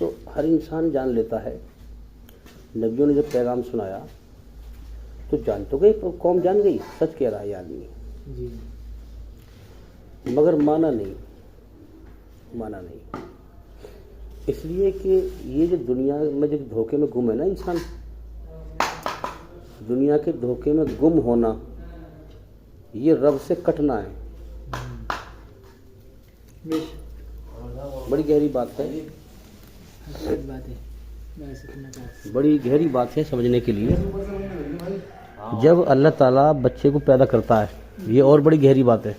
تو ہر انسان جان لیتا ہے، نبیوں نے جب پیغام سنایا تو جان تو گئی، قوم جان گئی سچ کہہ رہا ہے یہ آدمی، جی مگر مانا نہیں، اس لیے کہ یہ جو دنیا میں جو دھوکے میں گم ہے نا انسان، دنیا کے دھوکے میں گم ہونا یہ رب سے کٹنا ہے. بڑی گہری بات ہے، بڑی گہری بات ہے سمجھنے کے لیے. جب اللہ تعالیٰ بچے کو پیدا کرتا ہے، یہ اور بڑی گہری بات ہے.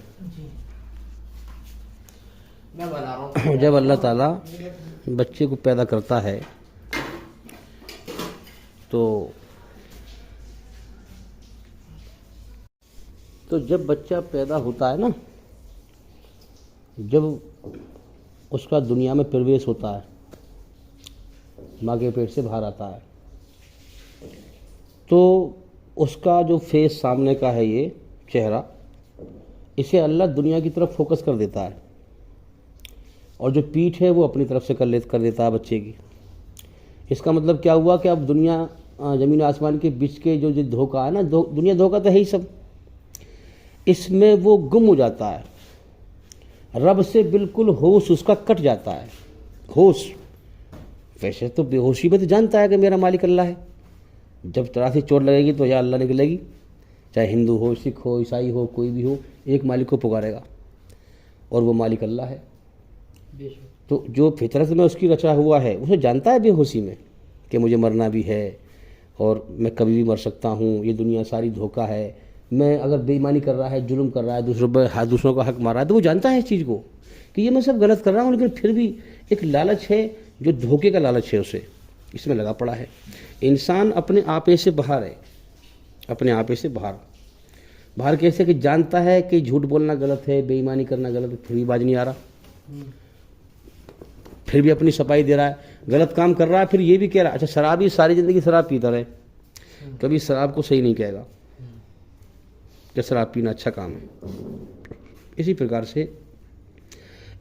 جب اللہ تعالیٰ بچے کو پیدا کرتا ہے تو جب بچہ پیدا ہوتا ہے نا، جب اس کا دنیا میں پرویش ہوتا ہے، ماں کے پیٹ سے باہر آتا ہے، تو اس کا جو فیس سامنے کا ہے، یہ چہرہ، اسے اللہ دنیا کی طرف فوکس کر دیتا ہے، اور جو پیٹھ ہے وہ اپنی طرف سے کر دیتا ہے بچے کی. اس کا مطلب کیا ہوا کہ اب دنیا زمین و آسمان کے بیچ کے جو دھوکہ ہے نا، دنیا دھوکہ تو ہے ہی سب، اس میں وہ گم ہو جاتا ہے، رب سے بالکل ہوش اس کا کٹ جاتا ہے. ہوش ویسے تو بے ہوشی میں تو جانتا ہے کہ میرا مالک اللہ ہے، جب طرح سے چوٹ لگے گی تو یا اللہ نکلے گی، چاہے ہندو ہو، سکھ ہو، عیسائی ہو، کوئی بھی ہو، ایک مالک کو پکارے گا اور وہ مالک اللہ ہے. تو جو فطرت میں اس کی رچا ہوا ہے اسے جانتا ہے بے ہوشی میں کہ مجھے مرنا بھی ہے اور میں کبھی بھی مر سکتا ہوں، یہ دنیا ساری دھوکہ ہے. میں اگر بے ایمانی کر رہا ہے، ظلم کر رہا ہے، دوسروں کا حق مار رہا ہے، تو وہ جانتا ہے اس چیز کو کہ یہ میں سب غلط کر رہا ہوں، لیکن پھر بھی ایک لالچ ہے جو دھوکے کا لالچ ہے، اسے اس میں لگا پڑا ہے. انسان اپنے آپے سے باہر ہے، اپنے آپے سے باہر کیسے کہ جانتا ہے کہ جھوٹ بولنا غلط ہے، بے ایمانی کرنا غلط ہے، پھر بھی باز نہیں آ رہا، پھر بھی اپنی صفائی دے رہا ہے. غلط کام کر رہا ہے، پھر یہ بھی کہہ رہا ہے اچھا شرابی ساری زندگی شراب پیتا رہے، کبھی شراب کو صحیح نہیں کہے گا کہ شراب پینا اچھا کام ہے. اسی پرکار سے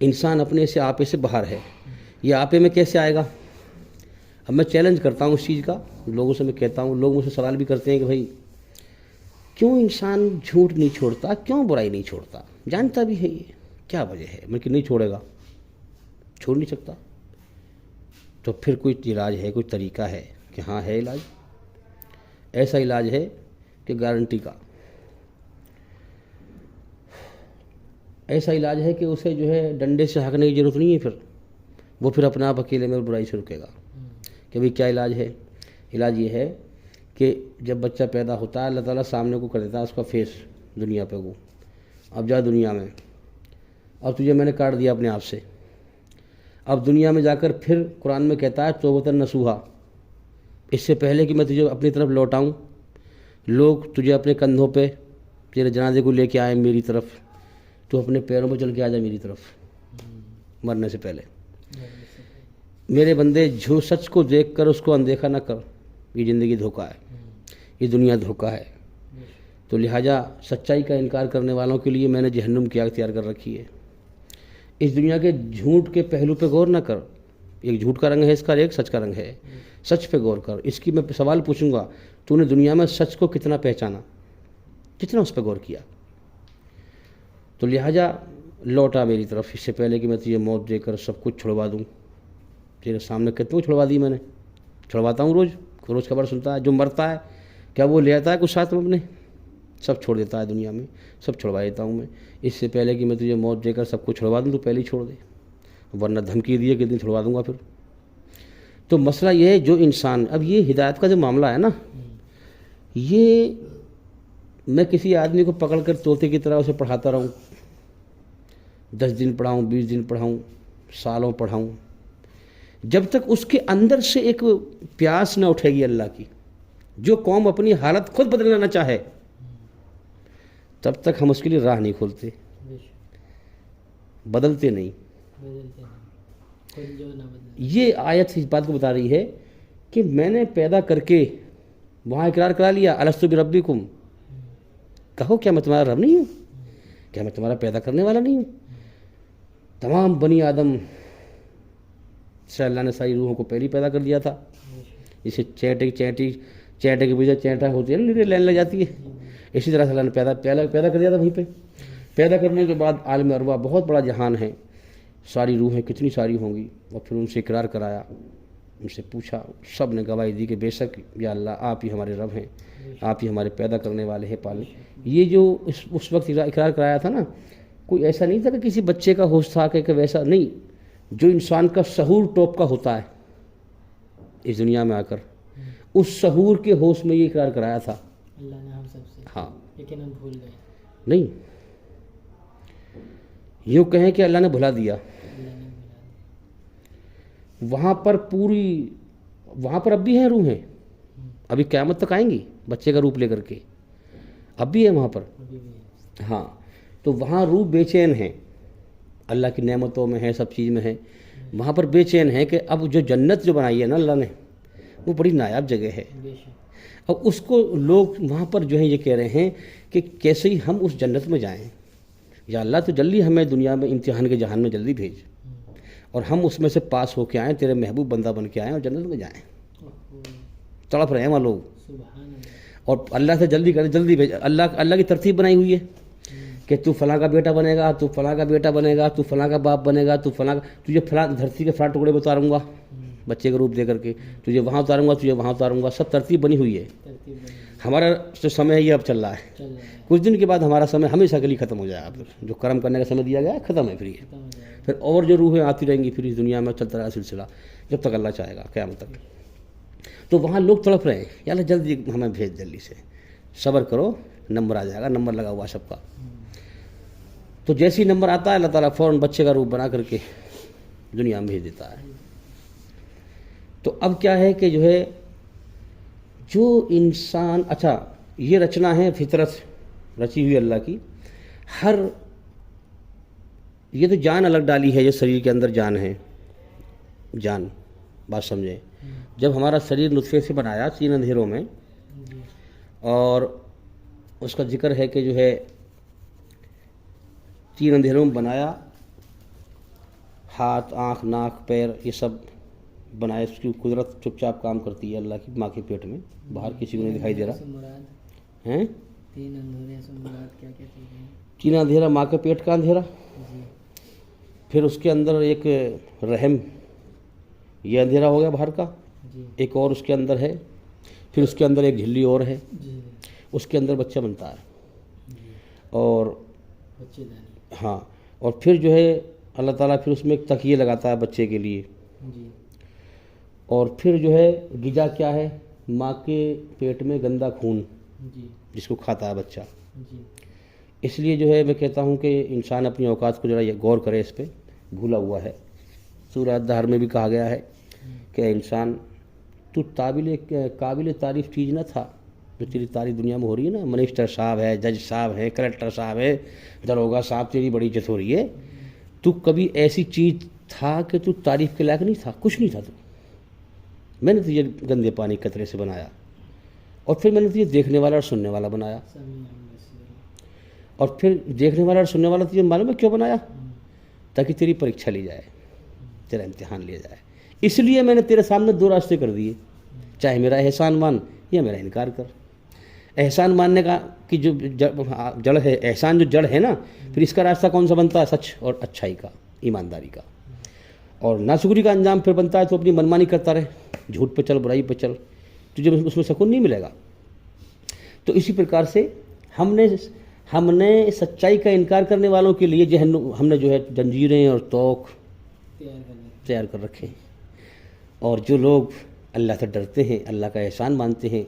انسان اپنے سے آپے سے باہر ہے. یہ آپے میں کیسے آئے گا؟ اب میں چیلنج کرتا ہوں اس چیز کا، لوگوں سے میں کہتا ہوں، لوگ مجھ سے سوال بھی کرتے ہیں کہ بھائی کیوں انسان جھوٹ نہیں چھوڑتا، کیوں برائی نہیں چھوڑتا، جانتا بھی ہے یہ کیا وجہ ہے؟ میں کہ نہیں چھوڑے گا، چھوڑ نہیں سکتا. تو پھر کوئی علاج ہے، کوئی طریقہ ہے؟ کہ ہاں ہے علاج. ایسا علاج ہے کہ گارنٹی کا، ایسا علاج ہے کہ اسے جو ہے ڈنڈے سے ہانکنے کی ضرورت نہیں ہے، پھر وہ پھر اپنے آپ اکیلے میں برائی سے رکے گا. کہ بھئی کیا علاج ہے؟ علاج یہ ہے کہ جب بچہ پیدا ہوتا ہے اللہ تعالیٰ سامنے کو کر دیتا ہے اس کا فیس دنیا پہ، وہ اب جا دنیا میں، اب تجھے میں نے کاٹ دیا اپنے آپ سے. اب دنیا میں جا کر پھر قرآن میں کہتا ہے توبۃ نصوحا، اس سے پہلے کہ میں تجھے اپنی طرف لوٹاؤں، لوگ تجھے اپنے کندھوں پہ تیرے جنازے کو لے کے آئیں میری طرف، تو اپنے پیروں پہ چل کے آ جا میری طرف مرنے سے پہلے. میرے بندے سچ کو دیکھ کر اس کو اندیکھا نہ کر، یہ زندگی دھوکہ ہے، یہ دنیا دھوکہ ہے. تو لہٰذا سچائی کا انکار کرنے والوں کے لیے میں نے جہنم کی آگ تیار کر رکھی ہے. اس دنیا کے جھوٹ کے پہلو پہ غور نہ کر، ایک جھوٹ کا رنگ ہے اس کا، ایک سچ کا رنگ ہے. سچ پہ غور کر. اس کی میں سوال پوچھوں گا، تو نے دنیا میں سچ کو کتنا پہچانا، کتنا اس پہ غور کیا؟ تو لہٰذا لوٹا میری طرف اس سے پہلے کہ میں تجھے موت دے کر سب کچھ چھڑوا دوں. تیرے سامنے کتنے چھڑوا دی میں نے، چھڑواتا ہوں روز خبر سنتا ہے. جو مرتا ہے کیا وہ لے آتا ہے کچھ ساتھ میں اپنے؟ سب چھوڑ دیتا ہے دنیا میں، سب چھڑوا دیتا ہوں میں. اس سے پہلے کہ میں تجھے موت دے کر سب کچھ چھڑوا دوں تو پہلے ہی چھوڑ دے، ورنہ دھمکی دیے کہ دن چھڑوا دوں گا پھر. تو مسئلہ یہ ہے جو انسان، اب یہ ہدایت کا جو معاملہ ہے نا، یہ میں کسی آدمی کو پکڑ کر طوطے کی طرح اسے پڑھاتا رہوں، 10 دن پڑھاؤں، 20 دن پڑھاؤں، سالوں پڑھاؤں، جب تک اس کے اندر سے ایک پیاس نہ اٹھے گی اللہ کی، جو قوم اپنی حالت خود بدلنا نہ چاہے تب تک ہم اس کے لیے راہ نہیں کھولتے، بدلتے نہیں. یہ آیت اس بات کو بتا رہی ہے کہ میں نے پیدا کر کے وہاں اقرار کرا لیا، الستو بربکم، کہو کیا میں تمہارا رب نہیں ہوں؟ کیا میں تمہارا پیدا کرنے والا نہیں ہوں؟ تمام بنی آدم سے اللہ نے ساری روحوں کو پہلے پیدا کر دیا تھا. جسے چینٹے کی وجہ چینٹا ہوتی ہے نا, لائن لگ جاتی ہے, اسی طرح سے اللہ نے پیدا کر دیا تھا. وہیں پہ پیدا کرنے کے بعد عالم ارواح بہت بڑا جہان ہے, ساری روحیں کتنی ساری ہوں گی, اور پھر ان سے اقرار کرایا, ان سے پوچھا, سب نے گواہی دی کہ بے شک یا اللہ آپ ہی ہمارے رب ہیں, آپ ہی ہمارے پیدا کرنے والے ہیں, پالنے. یہ جو اس وقت اقرار کرایا تھا نا, کوئی ایسا نہیں تھا کہ کسی بچے کا ہوش تھا کہ ویسا نہیں, جو انسان کا شعور ٹاپ کا ہوتا ہے اس دنیا میں آ کر, اس شعور کے ہوش میں یہ اقرار کرایا تھا. اللہ نے ہم سب سے, ہاں لیکن ہم بھول گئے. نہیں, یوں کہیں کہ اللہ نے بھلا دیا. وہاں پر اب بھی ہیں روحیں, ابھی قیامت تک آئیں گی بچے کا روپ لے کر کے, اب بھی ہے وہاں پر. ہاں, تو وہاں روح بے چین ہیں, اللہ کی نعمتوں میں ہے, سب چیز میں ہے. وہاں پر بے چین ہے کہ اب جو جنت جو بنائی ہے نا اللہ نے, وہ بڑی نایاب جگہ ہے. اب اس کو لوگ وہاں پر جو ہے یہ کہہ رہے ہیں کہ کیسے ہی ہم اس جنت میں جائیں, یا اللہ تو جلدی ہمیں دنیا میں امتحان کے جہان میں جلدی بھیج, اور ہم اس میں سے پاس ہو کے آئیں, تیرے محبوب بندہ بن کے آئیں اور جنت میں جائیں. تڑپ رہے ہیں وہاں لوگ, اور اللہ سے جلدی کرے, جلدی بھیج. اللہ کی ترتیب بنائی ہوئی ہے کہ تو فلاں کا بیٹا بنے گا, تو فلاں کا بیٹا بنے گا, تو فلاں کا باپ بنے گا, تو فلاں کا, تجھے فلاں دھرتی کے فلاں ٹکڑے اتاروں گا بچے کا روپ دے کر کے, تجھے وہاں اتاروں گا, تجھے وہاں اتاروں گا. سب ترتیب بنی ہوئی ہے. ہمارا جو سمے ہے یہ اب چل رہا ہے, کچھ دن کے بعد ہمارا سمے ہمیشہ کے لیے ختم ہو جائے گا. جو کرم کرنے کا سمے دیا گیا ہے ختم ہے, پھر اور جو روحیں آتی رہیں گی, پھر اس دنیا میں چلتا رہا سلسلہ جب تک اللہ چاہے گا قیامت تک. تو وہاں لوگ تڑپ رہے ہیں, یا اللہ جلدی ہمیں بھیج, جلدی سے صبر کرو, نمبر آ جائے گا, نمبر لگا ہوا سب کا. تو جیسی نمبر آتا ہے اللہ تعالیٰ فوراً بچے کا روپ بنا کر کے دنیا میں بھیج دیتا ہے. تو اب کیا ہے کہ جو ہے جو انسان, اچھا یہ رچنا ہے فطرت رچی ہوئی اللہ کی, ہر یہ تو جان الگ ڈالی ہے, جو شریر کے اندر جان ہے, جان بات سمجھیں. جب ہمارا شریر نطفے سے بنایا 3 اندھیروں میں, اور اس کا ذکر ہے کہ جو ہے 3 اندھیروں میں بنایا, ہاتھ, آنکھ, ناک, پیر, یہ سب بنائے. اس کی قدرت چپ چاپ کام کرتی ہے اللہ کی ماں کے پیٹ میں, باہر کسی کو نہیں دکھائی دے رہا ہیں. 3 اندھیرا ماں کے پیٹ کا اندھیرا, پھر اس کے اندر ایک رحم, یہ اندھیرا ہو گیا باہر کا, ایک اور اس کے اندر ہے, پھر اس کے اندر ایک جھلی اور ہے, اس کے اندر بچہ بنتا ہے. اور ہاں, اور پھر جو ہے اللہ تعالیٰ پھر اس میں ایک تکیے لگاتا ہے بچے کے لیے. اور پھر جو ہے غذا کیا ہے, ماں کے پیٹ میں گندا خون, جس کو کھاتا ہے بچہ. اس لیے جو ہے میں کہتا ہوں کہ انسان اپنی اوقات کو ذرا غور کرے, اس پہ بھولا ہوا ہے. سورہ دہر میں بھی کہا گیا ہے کہ انسان تو قابل تعریف چیز نہ تھا, جو تیری تعریف دنیا میں ہو رہی ہے نا, منسٹر صاحب ہے, جج صاحب ہے, کلکٹر صاحب ہے, داروغہ صاحب, تیری بڑی عزت ہو رہی ہے. تو کبھی ایسی چیز تھا کہ تو تعریف کے لائق نہیں تھا, کچھ نہیں تھا تو. میں نے تجھے گندے پانی قطرے سے بنایا, اور پھر میں نے تجھے دیکھنے والا اور سننے والا بنایا. اور پھر دیکھنے والا اور سننے والا تجھے معلوم ہے کیوں بنایا, تاکہ تیری پریکشا لی جائے, تیرا امتحان لیا جائے. اس لیے میں نے تیرے سامنے 2 راستے کر دیے, چاہے میرا احسان مان یا میرا انکار کر. احسان ماننے کا کہ جو جڑ ہے, احسان جو جڑ ہے نا, پھر اس کا راستہ کون سا بنتا ہے, سچ اور اچھائی کا, ایمانداری کا. اور ناشکری کا انجام پھر بنتا ہے تو اپنی منمانی کرتا رہے, جھوٹ پہ چل, برائی پہ چل, تجھے اس میں سکون نہیں ملے گا. تو اسی پرکار سے ہم نے سچائی کا انکار کرنے والوں کے لیے ہم نے جو ہے جنجیریں اور توق تیار کر رکھے ہیں. اور جو لوگ اللہ سے ڈرتے ہیں, اللہ کا احسان مانتے ہیں,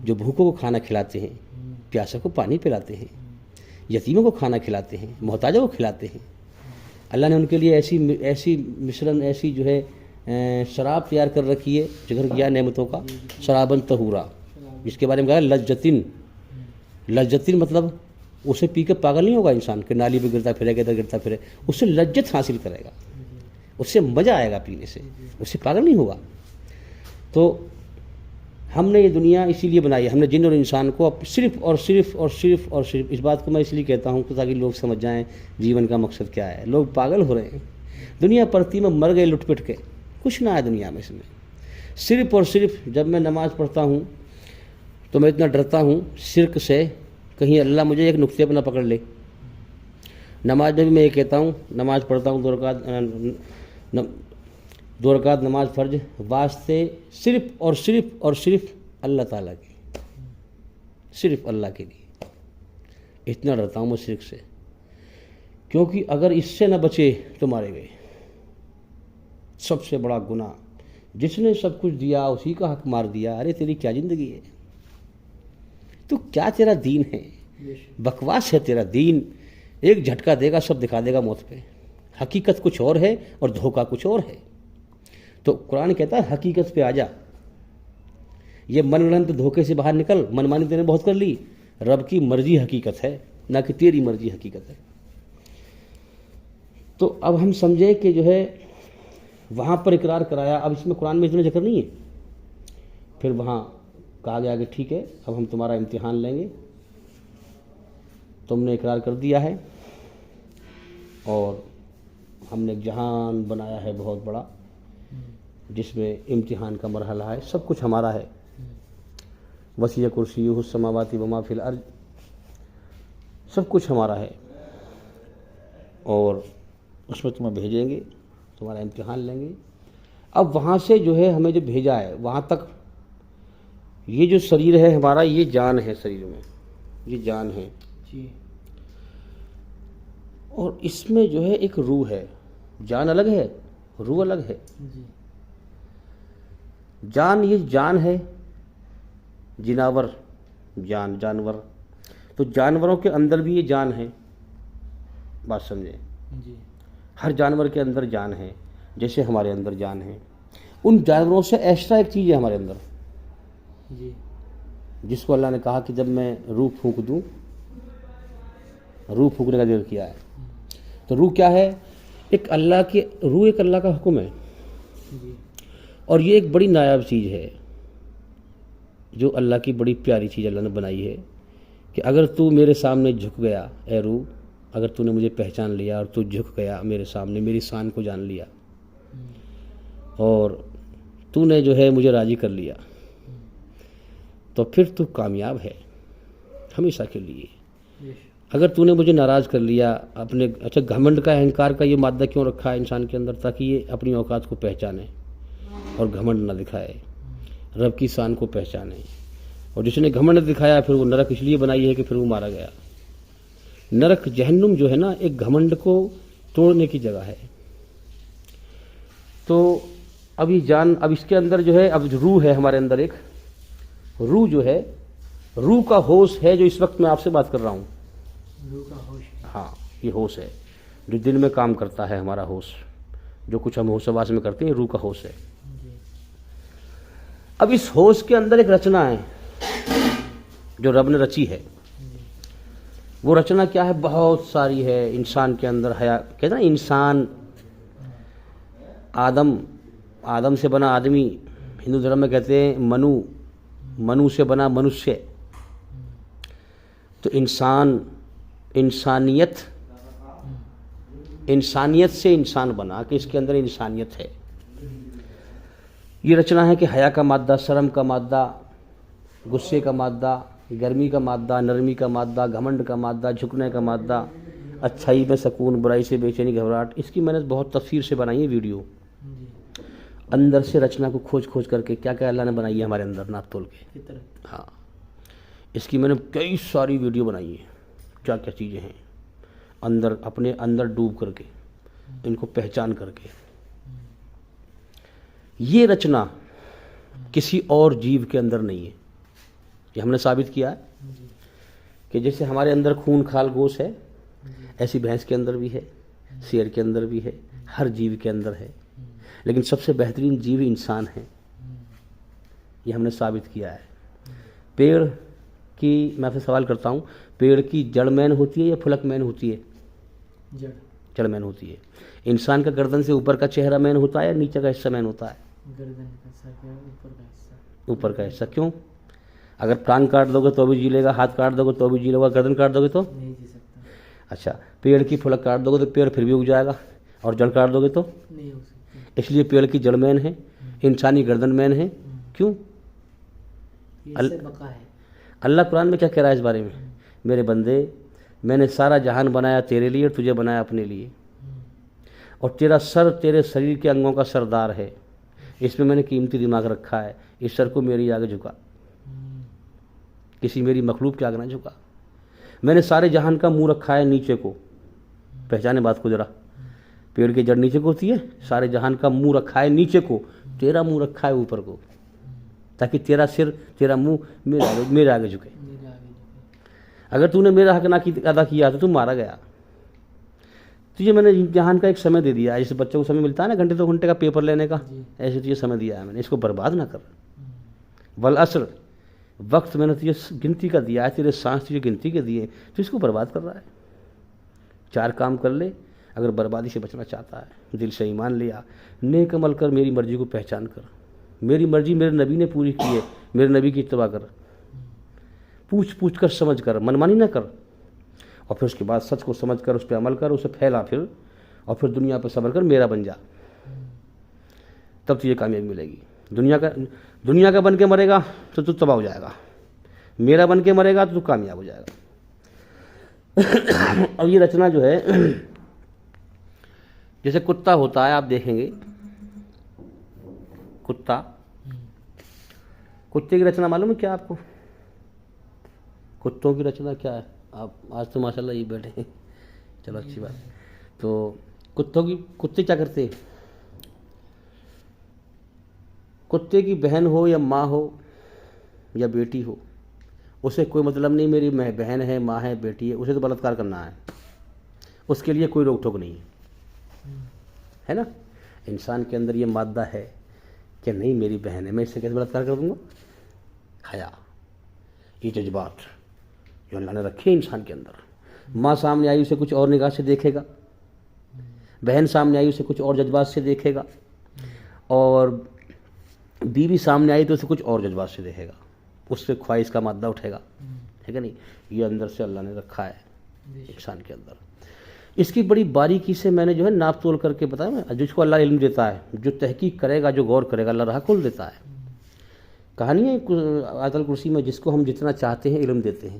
جو بھوکوں کو کھانا کھلاتے ہیں, پیاسوں کو پانی پلاتے ہیں, یتیموں کو کھانا کھلاتے ہیں, محتاجوں کو کھلاتے ہیں, اللہ نے ان کے لیے ایسی مشرن, ایسی جو ہے شراب تیار کر رکھی ہے, جگر گیا نعمتوں کا, شرابن طہورا, جس کے بارے میں کہا لذتن مطلب اسے پی کے پاگل نہیں ہوگا انسان کہ نالی پہ گرتا پھرے, ادھر گرتا پھرے, اس سے لذت حاصل کرے گا, اس سے مزہ آئے گا پینے سے, اس سے پاگل نہیں ہوگا. تو ہم نے یہ دنیا اسی لیے بنائی ہے, ہم نے جن اور انسان کو صرف اس بات کو میں اس لیے کہتا ہوں تاکہ لوگ سمجھ جائیں جیون کا مقصد کیا ہے. لوگ پاگل ہو رہے ہیں, دنیا پرتی میں مر گئے لٹ پٹ کے, کچھ نہ ہے دنیا میں اس میں. صرف اور صرف جب میں نماز پڑھتا ہوں تو میں اتنا ڈرتا ہوں شرک سے، کہیں اللہ مجھے ایک نقطے پہ نہ پکڑ لے. نماز میں بھی میں یہ کہتا ہوں، نماز پڑھتا ہوں 2 رکعت نماز فرض، واسطے صرف اور صرف اور صرف اللہ تعالیٰ کی، صرف اللہ کے لیے. اتنا ڈرتا ہوں میں شرک سے، کیونکہ اگر اس سے نہ بچے تو مارے گئے. سب سے بڑا گناہ، جس نے سب کچھ دیا اسی کا حق مار دیا. ارے تیری کیا زندگی ہے؟ تو کیا تیرا دین ہے؟ بکواس ہے تیرا دین. ایک جھٹکا دے گا، سب دکھا دے گا موت پہ. حقیقت کچھ اور ہے اور دھوکہ کچھ اور ہے. تو قرآن کہتا ہے حقیقت پہ آ جا. یہ من گھڑنت دھوکے سے باہر نکل. منمانی تینے بہت کر لی. رب کی مرضی حقیقت ہے، نہ کہ تیری مرضی حقیقت ہے. تو اب ہم سمجھے کہ جو ہے وہاں پر اقرار کرایا. اب اس میں قرآن میں اتنا ذکر نہیں ہے. پھر وہاں کہا گیا کہ ٹھیک ہے اب ہم تمہارا امتحان لیں گے. تم نے اقرار کر دیا ہے اور ہم نے ایک جہان بنایا ہے بہت بڑا، جس میں امتحان کا مرحلہ ہے. سب کچھ ہمارا ہے. وسیع کرسیہ السماوات وما فی الارض، سب کچھ ہمارا ہے. اور اس میں تمہیں بھیجیں گے، تمہارا امتحان لیں گے. اب وہاں سے جو ہے ہمیں جو بھیجا ہے وہاں تک، یہ جو شریر ہے ہمارا، یہ جان ہے. شریر میں یہ جان ہے جی. اور اس میں جو ہے ایک روح ہے. جان الگ ہے، روح الگ ہے. جی. جان، یہ جان ہے جناور، جانور. تو جانوروں کے اندر بھی یہ جان ہے. بات سمجھیں. جی. ہر جانور کے اندر جان ہے، جیسے ہمارے اندر جان ہے. ان جانوروں سے ایکسٹرا ایک چیز ہے ہمارے اندر، جی. جس کو اللہ نے کہا کہ جب میں روح پھونک دوں، روح پھونکنے کا ذکر کیا ہے. تو روح کیا ہے؟ ایک اللہ کی روح، ایک اللہ کا حکم ہے. جی. اور یہ ایک بڑی نایاب چیز ہے، جو اللہ کی بڑی پیاری چیز اللہ نے بنائی ہے، کہ اگر تو میرے سامنے جھک گیا اے روح، اگر تو نے مجھے پہچان لیا اور تو جھک گیا میرے سامنے، میری شان کو جان لیا، اور تو نے جو ہے مجھے راضی کر لیا، تو پھر تو کامیاب ہے ہمیشہ کے لیے. اگر تو نے مجھے ناراض کر لیا اپنے، اچھا گھمنڈ کا، اہنکار کا یہ مادہ کیوں رکھا ہے انسان کے اندر؟ تاکہ یہ اپنی اوقات کو پہچانے اور گھمنڈ نہ دکھائے، رب کی شان کو پہچانے. اور جس نے گھمنڈ دکھایا پھر وہ نرک اس لیے بنائی ہے کہ پھر وہ مارا گیا. نرک جہنم جو ہے نا، ایک گھمنڈ کو توڑنے کی جگہ ہے. تو اب یہ جان، اب اس کے اندر جو ہے، اب روح ہے ہمارے اندر. ایک روح جو ہے، روح کا ہوش ہے جو اس وقت میں آپ سے بات کر رہا ہوں. روح کا ہوش. ہاں، یہ ہوش ہے جو دل میں کام کرتا ہے. ہمارا ہوش، جو کچھ ہم ہوش حواس میں کرتے ہیں، روح کا ہوش ہے. جی. اب اس ہوش کے اندر ایک رچنا ہے جو رب نے رچی ہے. وہ رچنا کیا ہے؟ بہت ساری ہے. انسان کے اندر حیا، کہتے ہیں انسان، آدم سے بنا آدمی. ہندو دھرم میں کہتے ہیں منو سے بنا منشیہ. تو انسانیت سے انسان بنا کہ اس کے اندر انسانیت ہے. یہ رچنا ہے کہ حیا کا مادہ، شرم کا مادہ، غصے کا مادہ، گرمی کا مادہ، نرمی کا مادہ، گھمنڈ کا مادہ، جھکنے کا مادہ، اچھائی میں سکون، برائی سے بے چینی، گھبراہٹ. اس کی میں نے بہت تفصیل سے بنائی ہے ویڈیو. اندر سے رچنا کو کھوج کر کے کیا کیا اللہ نے بنائی ہے ہمارے اندر، ناپ تول کے. ہاں، اس کی میں نے کئی ساری ویڈیو بنائی ہے، کیا کیا چیزیں ہیں اندر، اپنے اندر ڈوب کر کے، ان کو پہچان کر کے. یہ رچنا کسی اور جیو کے اندر نہیں ہے. یہ ہم نے ثابت کیا ہے کہ جیسے ہمارے اندر خون کھال گوشت ہے، ایسی بھینس کے اندر بھی ہے، شیر کے اندر بھی ہے، ہر جیو کے اندر ہے. لیکن سب سے بہترین جیو انسان ہے. یہ ہم نے ثابت کیا ہے. پیڑ کی، میں آپ سے سوال کرتا ہوں، پیڑ کی جڑ مین ہوتی ہے یا پھلک مین ہوتی ہے؟ جڑ مین ہوتی ہے. انسان کا گردن سے اوپر کا چہرہ مین ہوتا ہے یا نیچے کا حصہ مین ہوتا ہے؟ گردن کا حصہ، اوپر کا حصہ. اوپر کا حصہ. کیوں؟ اگر کان کاٹ دو گے تو بھی جی لے گا، ہاتھ کاٹ دو گے تو بھی جی لے گا، گردن کاٹ دو گے تو نہیں جی سکتا. اچھا، پیڑ کی پھلک کاٹ دو گے تو پیڑ پھر بھی اگ جائے گا، اور جڑ کاٹ دو گے تو نہیں ہو سکتا. اس لیے پیڑ کی جڑ مین ہے، انسانی گردن مین ہے. کیوں؟ یہ سے بقا ہے. اللہ قرآن میں کیا کہہ رہا ہے اس بارے میں؟ میرے بندے، میں نے سارا جہان بنایا تیرے لیے اور تجھے بنایا اپنے لیے، اور تیرا سر تیرے شریر کے انگوں کا سردار ہے، اس میں میں نے قیمتی دماغ رکھا ہے. اس سر کو میری آگے جھکا، کسی میری مخلوق کے آگے نہ جھکا. میں نے سارے جہان کا منہ رکھا ہے نیچے کو. پہچانے بات کو ذرا. پیڑ کی جڑ نیچے کو ہوتی ہے، سارے جہان کا منہ رکھا ہے نیچے کو، تیرا منہ رکھا ہے اوپر کو، تاکہ تیرا سر تیرا منہ میرے آگے جھکے. میرا آگے. اگر تو نے میرا حق نہ ادا کیا تو مارا گیا. تجھے میں نے جہان کا ایک سمے دے دیا ہے، جیسے بچوں کو سمے ملتا ہے نا گھنٹے 2 گھنٹے کا پیپر لینے کا، ایسے تجھے سمے دیا ہے میں نے. اس کو برباد نہ کر. والعصر، وقت میں نے تجھے گنتی کا دیا ہے، تیرے سانس تجھے گنتی کے دیے، تو اس کو برباد کر رہا ہے. 4 کام کر لے اگر بربادی سے بچنا چاہتا ہے. دل سے ایمان لیا، نیک عمل کر، میری مرضی کو پہچان کر. میری مرضی میرے نبی نے پوری کی ہے، میرے نبی کی اتباع کر. پوچھ کر سمجھ کر، منمانی نہ کر. اور پھر اس کے بعد سچ کو سمجھ کر اس پہ عمل کر، اسے پھیلا پھر، اور پھر دنیا پہ صبر کر، میرا بن جا. تب تجھے کامیابی ملے گی. دنیا کا بن کے مرے گا تو تو تباہ ہو جائے گا، میرا بن کے مرے گا تو تو کامیاب ہو جائے گا. اور یہ رچنا جو ہے جیسے کتا ہوتا ہے، آپ دیکھیں گے کتے کی رچنا معلوم ہے کیا آپ کو؟ کتوں کی رچنا کیا ہے؟ آپ آج تو ماشاء اللہ یہ بیٹھے ہیں، چلو اچھی بات ہے. تو کتے کیا کرتے ہیں؟ کتے کی بہن ہو یا ماں ہو یا بیٹی ہو، اسے کوئی مطلب نہیں میری بہن ہے، ماں ہے، بیٹی ہے، اسے تو بلاత్కాر کرنا ہے. اس کے لیے کوئی روک ٹوک نہیں ہے نا. انسان کے اندر یہ مادہ ہے کہ نہیں میری بہن ہے، میں اس سے کیسے بلاత్కాر کر دوں گا؟ حیا، یہ جذبات جو اللہ نے رکھے انسان کے اندر. ماں سامنے آئی اسے کچھ اور نگاہ سے دیکھے گا، بہن سامنے آئی اسے کچھ اور جذبات سے دیکھے گا، اور بیوی سامنے آئی تو اسے کچھ اور جذبات سے دیکھے گا. اس سے خواہش کا مادہ اٹھے گا، ہے کہ نہیں؟ یہ اندر سے اللہ نے رکھا ہے انسان کے اندر. اس کی بڑی باریکی سے میں نے جو ہے ناپ تول کر کے بتایا. جس کو اللہ علم دیتا ہے، جو تحقیق کرے گا، جو غور کرے گا، اللہ راہ کھول دیتا ہے. کہانی ہے آیت الکرسی میں، جس کو ہم جتنا چاہتے ہیں علم دیتے ہیں.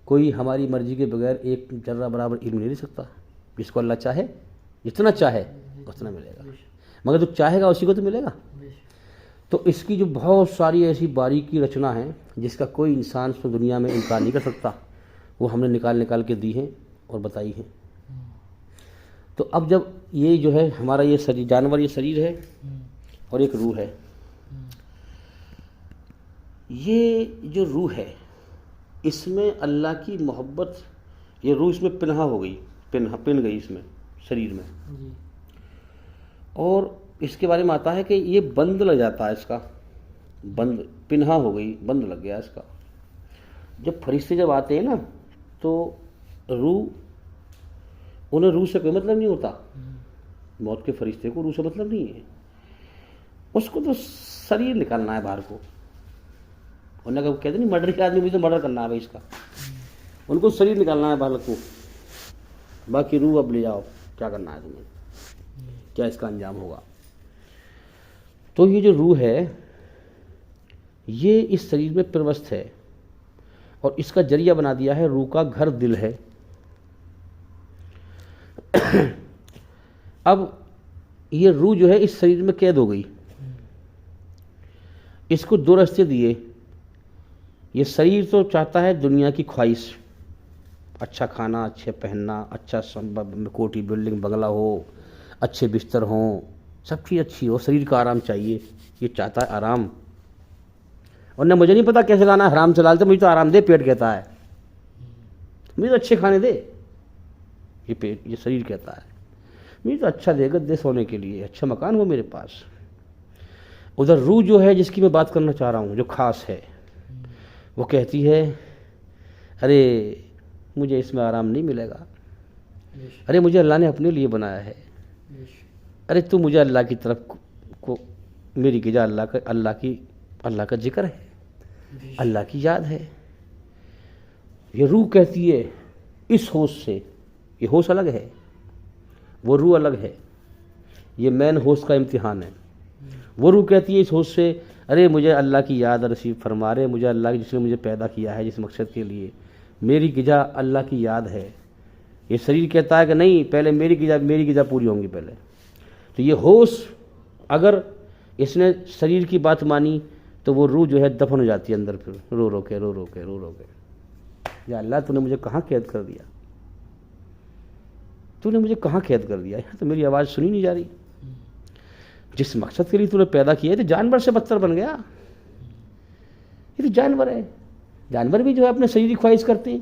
کوئی ہماری مرضی کے بغیر ایک ذرہ برابر علم نہیں دے سکتا. جس کو اللہ چاہے، جتنا چاہے اتنا ملے گا، مگر جو چاہے گا اسی کو تو ملے گا. تو اس کی جو بہت ساری ایسی باریکی رچنا ہے جس کا کوئی انسان اس دنیا میں انکار نہیں کر سکتا، وہ ہم نے نکال کے دی ہیں اور بتائی ہیں. تو اب جب یہ جو ہے ہمارا یہ شریر، جانور یہ شریر ہے اور ایک روح ہے. یہ جو روح ہے اس میں اللہ کی محبت، یہ روح اس میں پنہا ہو گئی، پن گئی اس میں شریر میں. اور اس کے بارے میں آتا ہے کہ یہ بند لگ جاتا ہے، اس کا بند، پنہا ہو گئی، بند لگ گیا اس کا. جب فرشتے جب آتے ہیں نا تو روح، انہیں روح سے کوئی مطلب نہیں ہوتا. موت کے فرشتے کو روح سے مطلب نہیں ہے، اس کو تو شریر نکالنا ہے باہر کو. انہیں کہتے نہیں مرڈر کے آدمی بھی تو مرڈر کرنا ہے بھائی اس کا، ان کو شریر نکالنا ہے باہر کو. باقی روح اب لے جاؤ، کیا کرنا ہے تمہیں، کیا اس کا انجام ہوگا. تو یہ جو روح ہے یہ اس شریر میں پیوست ہے، اور اس کا ذریعہ بنا دیا ہے روح کا گھر دل ہے. اب یہ روح جو ہے اس شریر میں قید ہو گئی. اس کو 2 راستے دیے. یہ شریر تو چاہتا ہے دنیا کی خواہش، اچھا کھانا، اچھے پہننا، اچھا کوٹھی بلڈنگ بنگلہ ہو، اچھے بستر ہوں، سب چیز اچھی ہو. شریر کا آرام چاہیے، یہ چاہتا ہے آرام. اور نہ مجھے نہیں پتا کیسے لانا ہے، حرام سے لالتے، مجھے تو آرام دے، پیٹ کہتا ہے مجھے تو اچھے کھانے دے. یہ پیٹ، یہ شریر کہتا ہے مجھے تو اچھا دے، گد دے سونے کے لیے، اچھا مکان ہو میرے پاس. ادھر روح جو ہے جس کی میں بات کرنا چاہ رہا ہوں، جو خاص ہے، وہ کہتی ہے ارے مجھے اس میں آرام نہیں ملے گا، ارے مجھے اللہ نے اپنے لیے بنایا ہے، ارے تو مجھے اللہ کی طرف کو میری غذا اللہ کا ذکر ہے، اللہ کی یاد ہے. یہ روح کہتی ہے اس ہوش سے، یہ ہوش الگ ہے، وہ روح الگ ہے. یہ مین ہوسٹ کا امتحان ہے. وہ روح کہتی ہے اس ہوسٹ سے ارے مجھے اللہ کی یاد نصیب فرما رہے, مجھے اللہ جس نے مجھے پیدا کیا ہے جس مقصد کے لیے, میری غذا اللہ کی یاد ہے. یہ شریر کہتا ہے کہ نہیں, پہلے میری غذا پوری ہوں گی پہلے. تو یہ ہوش اگر اس نے شریر کی بات مانی تو وہ روح جو ہے دفن ہو جاتی ہے اندر, پھر رو رو کے یا اللہ تو نے مجھے کہاں قید کر دیا, تو نے مجھے کہاں قید کر دیا, یہاں تو میری آواز سنی نہیں جا رہی. جس مقصد کے لیے تو نے پیدا کیا ہے تو جانور سے بدتر بن گیا. یہ تو جانور ہے, جانور بھی جو ہے اپنے شریر کی خواہش کرتے ہیں.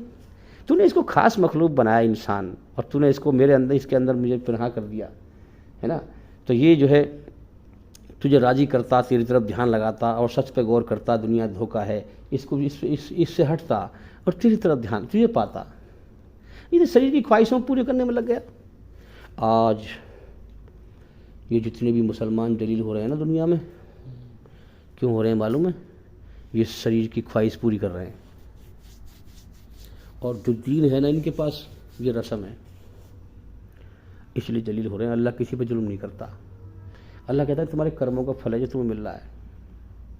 تو نے اس کو خاص مخلوق بنایا انسان, اور تو نے اس کو میرے اندر اس کے اندر مجھے پنہا کر دیا ہے نا. تو یہ جو ہے تجھے راضی کرتا, تیری طرف دھیان لگاتا اور سچ پہ غور کرتا, دنیا دھوکہ ہے, اس سے ہٹتا اور تیری طرف دھیان تجھے پاتا. یہ تو شریر کی خواہشوں پوری کرنے میں لگ گیا. آج یہ جتنے بھی مسلمان جلیل ہو رہے ہیں نا دنیا میں, کیوں ہو رہے ہیں معلوم ہے؟ یہ شریر کی خواہش پوری کر رہے ہیں. اور جو دین ہے نا ان کے پاس یہ رسم ہے, اس لیے جلیل ہو رہے ہیں. اللہ کسی پہ ظلم نہیں کرتا. اللہ کہتا ہے تمہارے کرموں کا پھل ہے جو تمہیں مل رہا ہے,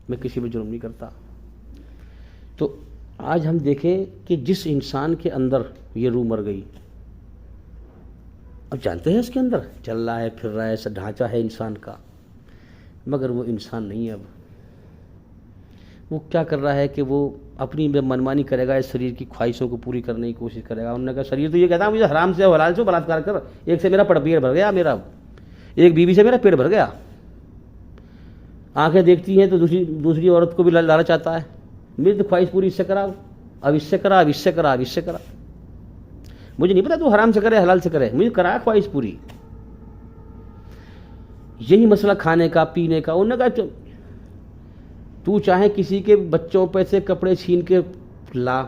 میں کسی پہ ظلم نہیں کرتا. تو آج ہم دیکھیں کہ جس انسان کے اندر یہ روح مر گئی, اب جانتے ہیں اس کے اندر چل رہا ہے, پھر رہا ہے, ایسا ڈھانچہ ہے انسان کا, مگر وہ انسان نہیں ہے. اب وہ کیا کر رہا ہے کہ وہ اپنی منمانی کرے گا, اس شریر کی خواہشوں کو پوری کرنے کی کوشش کرے گا. انہوں نے کہا شریر تو یہ کہتا ہے مجھے حرام سے حلال سے بلاತ್ಕಾರ کر, ایک سے میرا پیٹ بھر گیا, میرا ایک بیوی سے میرا پیٹ بھر گیا. آنکھیں دیکھتی ہیں تو دوسری عورت کو بھی لالچ آتا ہے, میری تو خواہش پوری اس سے کرا, اب اس سے کرا, اب اس سے کرا, اب اس سے کرا. مجھے نہیں پتا تو حرام سے کرے حلال سے کرے, مجھے کرا خواہش پوری. یہی مسئلہ کھانے کا پینے کا. انہوں نے کہا تو چاہے کسی کے بچوں پہ سے کپڑے چھین کے لا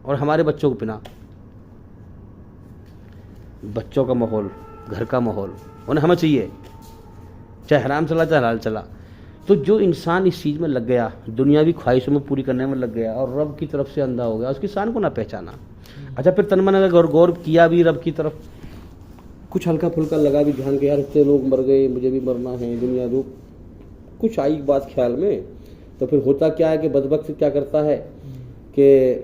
اور ہمارے بچوں کو پہنا, بچوں کا ماحول, گھر کا ماحول انہیں ہمیں چاہیے, چاہے حرام چلا چاہے حلال چلا. تو جو انسان اس چیز میں لگ گیا, دنیاوی خواہشوں میں پوری کرنے میں لگ گیا اور رب کی طرف سے اندھا ہو گیا, اس کی شان کو نہ پہچانا. اچھا پھر تن من اگر غور کیا بھی رب کی طرف, کچھ ہلکا پھلکا لگا بھی دھیان کے, یار اتنے لوگ مر گئے, مجھے بھی مرنا ہے, دنیا روک, کچھ آئی بات خیال میں, تو پھر ہوتا کیا ہے کہ بدبخت کیا کرتا ہے کہ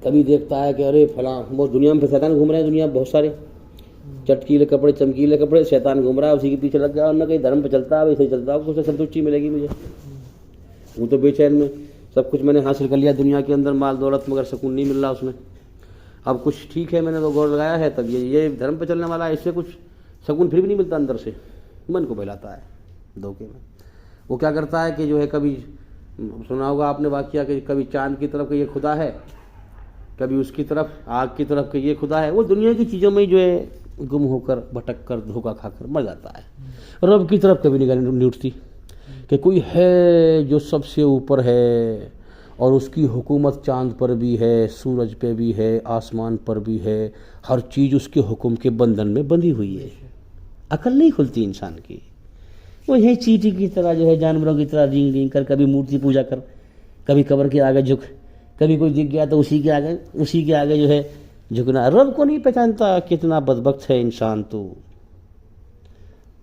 کبھی دیکھتا ہے کہ ارے فلاں وہ دنیا میں شیطان گھوم رہے ہیں, دنیا بہت سارے چٹکیلے کپڑے چمکیلے کپڑے, شیطان گھوم رہا ہے, اسی کے پیچھے لگ گیا, اور نہ کہیں دھرم پہ چلتا ہے, ویسے ہی چلتا ہے, اس سے سنتوشٹی ملے گی مجھے, وہ تو بے چین میں سب کچھ میں نے حاصل کر لیا دنیا کے اندر, مال دولت, مگر سکون نہیں مل رہا اس میں. اب کچھ ٹھیک ہے میں نے تو غور لگایا ہے, تب یہ دھرم پہ چلنے والا ہے, اس سے کچھ سکون پھر بھی نہیں ملتا اندر سے, من کو بہلاتا ہے دھوکے میں. وہ کیا کرتا ہے کہ جو ہے کبھی سنا ہوگا آپ نے واقعہ کہ کبھی چاند کی طرف کہ یہ خدا ہے, کبھی اس کی طرف آگ کی طرف کہ یہ خدا ہے. وہ دنیا کی چیزوں میں جو ہے گم ہو کر بھٹک کر دھوکہ کھا کر مر جاتا ہے. رب کی طرف کبھی نگاہ نہیں اٹھتی کہ کوئی ہے جو سب سے اوپر ہے, اور اس کی حکومت چاند پر بھی ہے, سورج پہ بھی ہے, آسمان پر بھی ہے, ہر چیز اس کے حکم کے بندھن میں بندھی ہوئی ہے. عقل نہیں کھلتی انسان کی. وہ یہی چیٹی کی طرح جو ہے جانوروں کی طرح رینگ رینگ کر, کبھی مورتی پوجا کر, کبھی قبر کے آگے جھک, کبھی کوئی دکھ گیا تو اسی کے آگے جو ہے جھکنا. رب کو نہیں پہچانتا. کتنا بدبخت ہے انسان تو.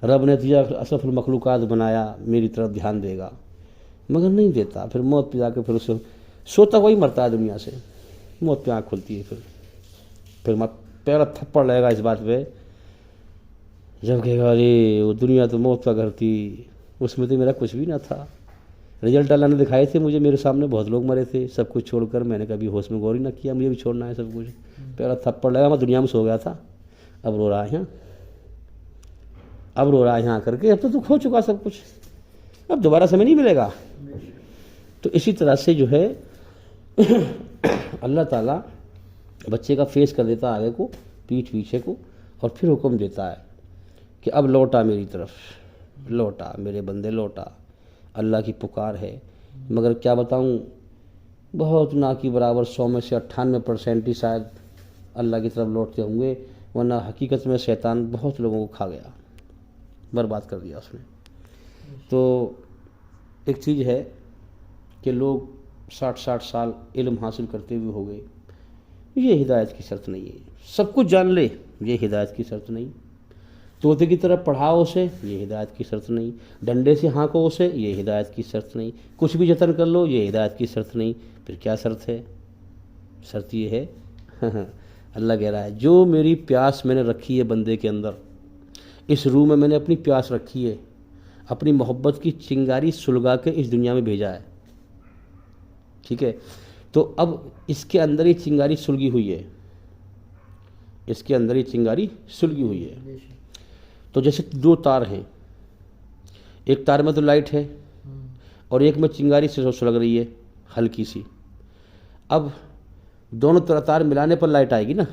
رب نے تجھے اشرف المخلوقات بنایا, میری طرف دھیان دے گا, مگر نہیں دیتا. پھر موت پہ جا کے پھر اسے سوتا وہی مرتا ہے دنیا سے, موت پہ آنکھ کھلتی ہے. پھر پہلا تھپڑ لگے گا اس بات پہ جب کہے گا ارے وہ دنیا تو موت کا گھر تھی, اس میں تو میرا کچھ بھی نہ تھا. رزلٹ اللہ نے دکھائے تھے مجھے, میرے سامنے بہت لوگ مرے تھے, سب کچھ چھوڑ کر میں نے کبھی ہوش میں غور ہی نہ کیا, مجھے بھی چھوڑنا ہے سب کچھ. پہلا تھپڑ لگا, میں دنیا میں سو گیا تھا, اب رو رہا ہے, اب رو رہا ہے یہاں کر کے, اب تو کھو چکا سب کچھ, اب دوبارہ سمے نہیں ملے گا. تو اسی طرح سے جو ہے اللہ تعالیٰ بچے کا فیس کر دیتا آگے کو, پیٹھ پیچھے کو, اور پھر حکم دیتا ہے کہ اب لوٹا میری طرف, لوٹا میرے بندے لوٹا. اللہ کی پکار ہے, مگر کیا بتاؤں بہت نہ کی برابر 100 میں سے 98% ہی شاید اللہ کی طرف لوٹتے ہوں گے, ورنہ حقیقت میں شیطان بہت لوگوں کو کھا گیا, برباد کر دیا اس نے. تو ایک چیز ہے کہ لوگ 60 سال علم حاصل کرتے ہوئے ہو گئے, یہ ہدایت کی شرط نہیں ہے. سب کچھ جان لے, یہ ہدایت کی شرط نہیں. طوطے کی طرف پڑھاؤ اسے، یہ ہدایت کی شرط نہیں، ڈنڈے سے ہانکو اسے، یہ ہدایت کی شرط نہیں، کچھ بھی جتن کر لو، یہ ہدایت کی شرط نہیں، پھر کیا شرط ہے؟ شرط یہ ہے اللہ کہہ رہا ہے جو میری پیاس میں نے رکھی ہے بندے کے اندر، اس روح میں نے اپنی پیاس رکھی ہے، اپنی محبت کی چنگاری سلگا کے اس دنیا میں بھیجا ہے، ٹھیک ہے؟ تو اب اس کے اندر یہ چنگاری سلگی ہوئی ہے، اس کے اندر یہ چنگاری سلگی ہوئی ہے۔ بے شک۔ تو جیسے دو تار ہیں، ایک تار میں تو لائٹ ہے اور ایک میں چنگاری سے سلگ رہی ہے ہلکی سی، اب دونوں تار ملانے پر لائٹ آئے گی نا،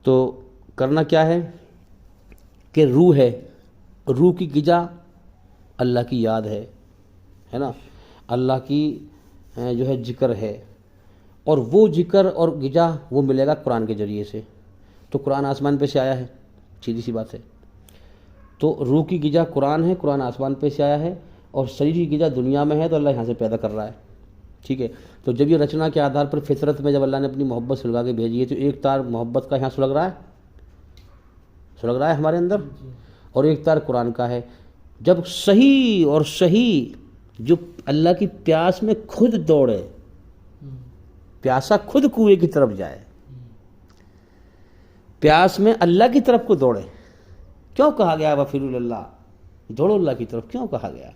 تو کرنا کیا ہے کہ روح ہے، روح کی غذا اللہ کی یاد ہے نا، اللہ کی جو ہے ذکر ہے، اور وہ ذکر اور غذا وہ ملے گا قرآن کے ذریعے سے، تو قرآن آسمان پہ سے آیا ہے، سیدھی سی بات ہے، تو روح کی غذا قرآن ہے، قرآن آسمان پہ سے آیا ہے، اور شریر کی غذا دنیا میں ہے تو اللہ یہاں سے پیدا کر رہا ہے، ٹھیک ہے؟ تو جب یہ رچنا کے آدھار پر فطرت میں جب اللہ نے اپنی محبت سلگا کے بھیجی ہے تو ایک تار محبت کا یہاں سلگ رہا ہے ہمارے اندر، اور ایک تار قرآن کا ہے۔ جب صحیح اور صحیح جو اللہ کی پیاس میں خود دوڑے، پیاسا خود کنویں کی طرف جائے، پیاس میں اللہ کی طرف کو دوڑے، کیوں کہا گیا وفروا اللہ، دوڑو اللہ کی طرف، کیوں کہا گیا؟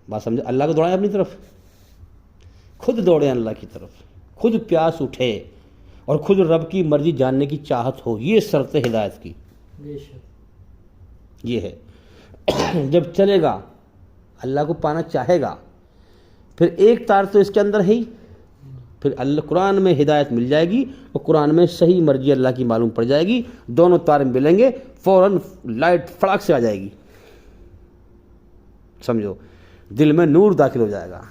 بات سمجھے؟ اللہ کو دوڑائیں اپنی طرف، خود دوڑیں اللہ کی طرف، خود پیاس اٹھے اور خود رب کی مرضی جاننے کی چاہت ہو، یہ شرط ہے ہدایت کی، بے شک۔ یہ ہے۔ جب چلے گا اللہ کو پانا چاہے گا، پھر ایک تار تو اس کے اندر ہے ہی، پھر اللہ قرآن میں ہدایت مل جائے گی اور قرآن میں صحیح مرضی اللہ کی معلوم پڑ جائے گی، دونوں تار ملیں گے، فوراً لائٹ فڑاک سے آ جائے گی، سمجھو، دل میں نور داخل ہو جائے گا،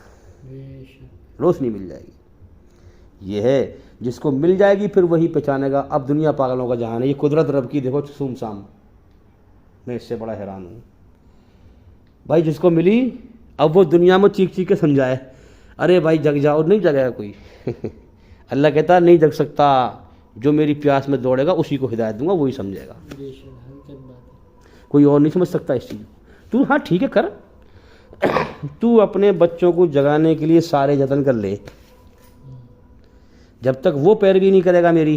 بے شک۔ روشنی مل جائے گی۔ یہ ہے جس کو مل جائے گی پھر وہی پہچانے گا اب دنیا پاگلوں کا جہان ہے، یہ قدرت رب کی دیکھو سوم سام، میں اس سے بڑا حیران ہوں بھائی، جس کو ملی اب وہ دنیا میں چیخ چیخ کے سمجھائے، ارے بھائی جگ جاؤ، نہیں جگے گا کوئی اللہ کہتا ہے نہیں جگ سکتا، جو میری پیاس میں دوڑے گا اسی کو ہدایت دوں گا، وہی سمجھے گا، بے شک، حقیقت بات ہے۔ کوئی اور نہیں سمجھ سکتا اس چیز کو۔ تو ہاں ٹھیک ہے کر، تو اپنے بچوں کو جگانے کے لیے سارے جتن کر لے، جب تک وہ پیروی نہیں کرے گا میری،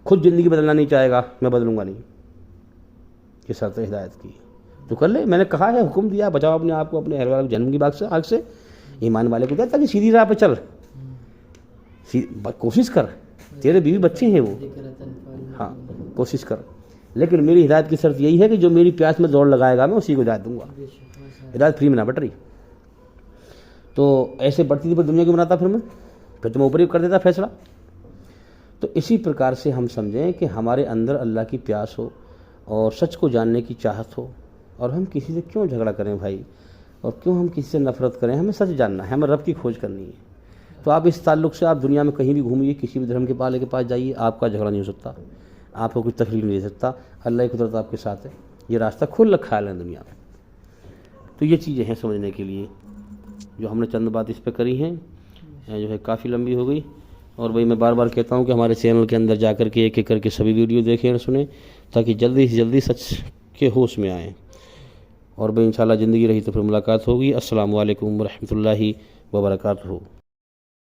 خود زندگی بدلنا نہیں چاہے گا، میں بدلوں گا نہیں، یہ شرط ہے ہدایت کی، تو کر لے، میں نے کہا ہے، حکم دیا، بچاؤ اپنے آپ کو اپنے اہل والے جنم کی آگ سے، ایمان والے کو کہتا کہ سیدھی راہ پہ چل، کوشش کر، تیرے بیوی بچے ہیں وہ، ہاں کوشش کر، لیکن میری ہدایت کی شرط یہی ہے کہ جو میری پیاس میں دوڑ لگائے گا میں اسی کو ہدایت دوں گا، ہدایت فری میں نہ بٹ رہی، تو ایسے بڑھتی تھی پر دنیا کی بناتا پھر تو میں اوپر ہی کر دیتا فیصلہ۔ تو اسی پرکار سے ہم سمجھیں کہ ہمارے اندر اللہ کی پیاس ہو اور سچ کو جاننے کی چاہت ہو، اور ہم کسی سے کیوں جھگڑا کریں بھائی، اور کیوں ہم کسی سے نفرت کریں، ہمیں سچ جاننا ہے، ہمیں رب کی کھوج کرنی ہے۔ تو آپ اس تعلق سے آپ دنیا میں کہیں بھی گھومیے، کسی بھی دھرم کے پالے کے پاس جائیے، آپ کا جھگڑا نہیں ہو سکتا، آپ کو کوئی تکلیف نہیں دے سکتا، اللہ کی قدرت آپ کے ساتھ ہے، یہ راستہ کھل رکھا ہے دنیا میں۔ تو یہ چیزیں ہیں سمجھنے کے لیے، جو ہم نے چند بات اس پہ کری ہیں، جو ہے کافی لمبی ہو گئی، اور بھائی میں بار بار کہتا ہوں کہ ہمارے چینل کے اندر جا کر کے ایک ایک کر کے سبھی ویڈیو دیکھیں اور سنیں، تاکہ جلدی سے جلدی سچ کے ہوش میں آئیں، اور بھائی انشاءاللہ زندگی رہی تو پھر ملاقات ہوگی۔ السلام علیکم ورحمۃ اللہ وبرکاتہ۔